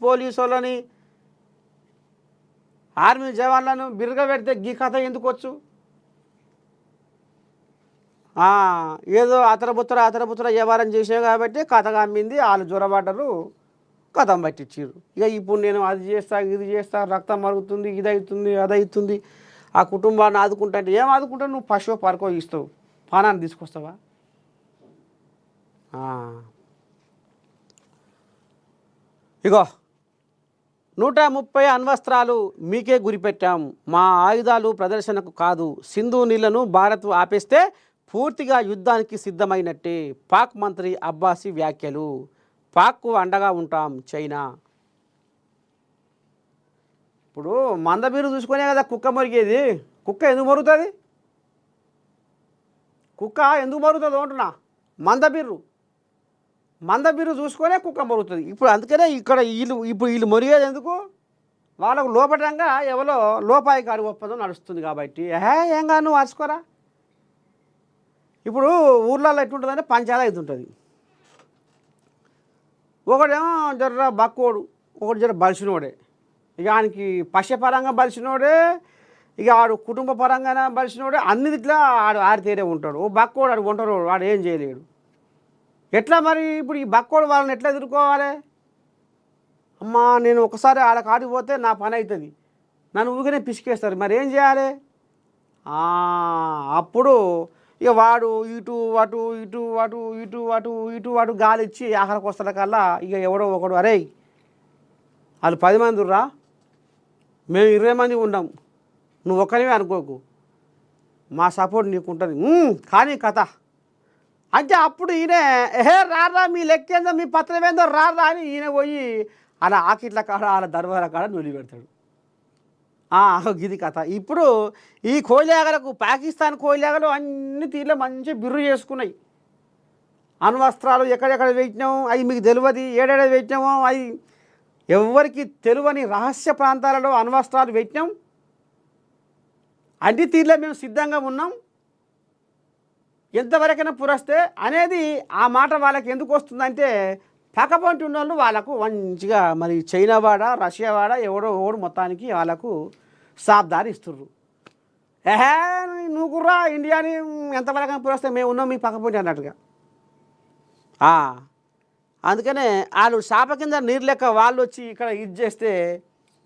Police వాళ్ళని army జవాన్లను బిరుగా పెడితే గీ కథ ఎందుకు వచ్చు? ఏదో అతరబుత్తర వ్యవహారం చేసావు కాబట్టి కథ కమ్మింది, వాళ్ళు జ్వరపడ్డరు, కథం పట్టించారు. ఇక ఇప్పుడు నేను అది చేస్తా, ఇది చేస్తా, రక్తం మరుగుతుంది, ఇది అవుతుంది, అది అవుతుంది, ఆ కుటుంబాన్ని ఆదుకుంటా అంటే ఏం ఆదుకుంటావు? నువ్వు పశువు పరకో ఇస్తావు, పానాన్ని తీసుకొస్తావా? ఇగో 130 అణ్వస్త్రాలు మీకే గురిపెట్టాం, మా ఆయుధాలు ప్రదర్శనకు కాదు, సింధు నీళ్లను భారత్ ఆపేస్తే పూర్తిగా యుద్ధానికి సిద్ధమైనట్టే. పాక్ మంత్రి అబ్బాసీ వ్యాఖ్యలు. పాక్కు అండగా ఉంటాం చైనా. ఇప్పుడు మందబీరు చూసుకునే కదా కుక్క మొరిగేది. కుక్క ఎందుకు మరుగుతుంది? కుక్క ఎందుకు మరుగుతుంది అంటున్నా? మందబీరు చూసుకొనే కుక్క మరుగుతుంది. ఇప్పుడు అందుకనే ఇక్కడ వీళ్ళు మొరిగేది ఎందుకు? వాళ్ళకు లోపటంగా ఎవరో లోపాయికారి ఒప్పందం నడుస్తుంది కాబట్టి ఏంగా నువ్వు అరుచుకోరా. ఇప్పుడు ఊర్లలో ఎట్లుంటుందంటే పంచాయతీ ఉంటుంది. ఒకడేమో జర్ర బక్కోడు, ఒకటి జర బలిసినోడే. ఇక ఆయనకి పశ్యపరంగా బలిసినోడే, ఇక ఆడు కుటుంబ పరంగా బలిసినోడే, అన్నిటిలో ఆడు ఆరితేరే ఉంటాడు. ఓ బక్కోడు ఆడు ఒంటరోడు, వాడు ఏం చేయలేడు. ఎట్లా మరి ఇప్పుడు ఈ బక్కోడు వాళ్ళని ఎట్లా ఎదుర్కోవాలి? అమ్మా నేను ఒకసారి ఆడ కాడికి పోతే నా పని అవుతుంది, నన్ను ఊరికనే పిసికేస్తారు, మరి ఏం చేయాలి? అప్పుడు ఇక వాడు ఇటు అటు ఇటు అటు ఇటు అటు ఇటు అటు గాలి ఇచ్చి ఆఖరికి వస్తున్న కల్లా ఇక ఎవడో ఒకడు, అరే వాళ్ళు 10 మంది రా, మేము 20 మంది ఉన్నాం, నువ్వు ఒక్కనివే అనుకోకు, మా సపోర్ట్ నీకు ఉంటుంది కానీ కథ అంటే అప్పుడు ఈయన రారా మీ లెక్కేందో మీ పత్రం ఏందో రారా అని ఈయన పోయి అలా ఆకిట్ల కాడ వాళ్ళ దర్బార కాడ నూలి పెడతాడు. ఇది కథ. ఇప్పుడు ఈ కోయిలాగలకు పాకిస్తాన్ కోయిలాగలు అన్ని తీర్లే మంచి బిర్రు చేసుకున్నాయి. అణ్వస్త్రాలు ఎక్కడెక్కడ వేయించినాము అవి మీకు తెలియదు, ఏడేడ వేయించినామో అవి ఎవరికి తెలియని రహస్య ప్రాంతాలలో అణ్వస్త్రాలు పెట్టినాం. అన్ని తీర్లే మేము సిద్ధంగా ఉన్నాం, ఎంతవరకైనా పురస్తే అనేది ఆ మాట వాళ్ళకి ఎందుకు వస్తుందంటే పక్కపొంటి ఉన్న వాళ్ళు వాళ్ళకు మంచిగా మరి చైనా వాడ రష్యా వాడ ఎవడో మొత్తానికి వాళ్ళకు సాబ్దారి ఇస్తుర్రు. నువ్వు కుర్రా ఇండియాని ఎంతవరకైనా పురస్తే మేము ఉన్నాం మీ పక్కపొంటి అన్నట్టుగా. అందుకనే వాళ్ళు శాప కింద నీరు లెక్క వాళ్ళు వచ్చి ఇక్కడ ఇది చేస్తే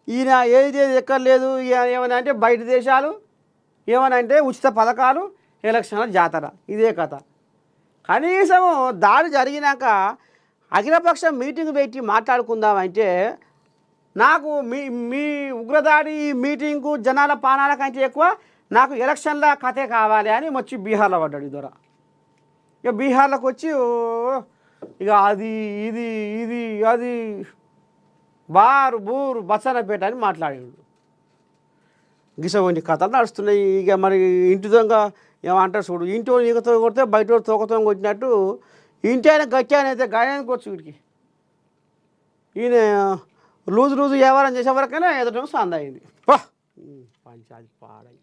ఈయన ఏది ఎక్కర్లేదు. ఏమని అంటే బయట దేశాలు, ఏమని అంటే ఉచిత పథకాలు, ఎలక్షన్ల జాతర, ఇదే కథ. కనీసం దాడి జరిగినాక అఖిలపక్షం మీటింగ్ పెట్టి మాట్లాడుకుందామంటే నాకు మీ ఉగ్రదాడి మీటింగు జనాల పానాల కంటే ఎక్కువ నాకు ఎలక్షన్ల కథే కావాలి అని వచ్చి బీహార్లో పడ్డాడు ఈ దొర. ఇక బీహార్లోకి వచ్చి ఇక అది ఇది ఇది అది బారు బూరు బచ్చనపేట అని మాట్లాడాడు. గిసవంటి కథలు నడుస్తున్నాయి. ఇక మరి ఇంటి దొంగ ఏమంటారు చూడు, ఇంటి ఈగతో కొడితే బయట తోకతో కొట్టినట్టు ఇంటి ఆయన గట్టి ఆయన అయితే గాయానికి వచ్చు వీడికి. ఈయన లూజు వ్యవహారం చేసే వరకైనా ఎదుట సంద అయింది. పంచాయతీ పాడై.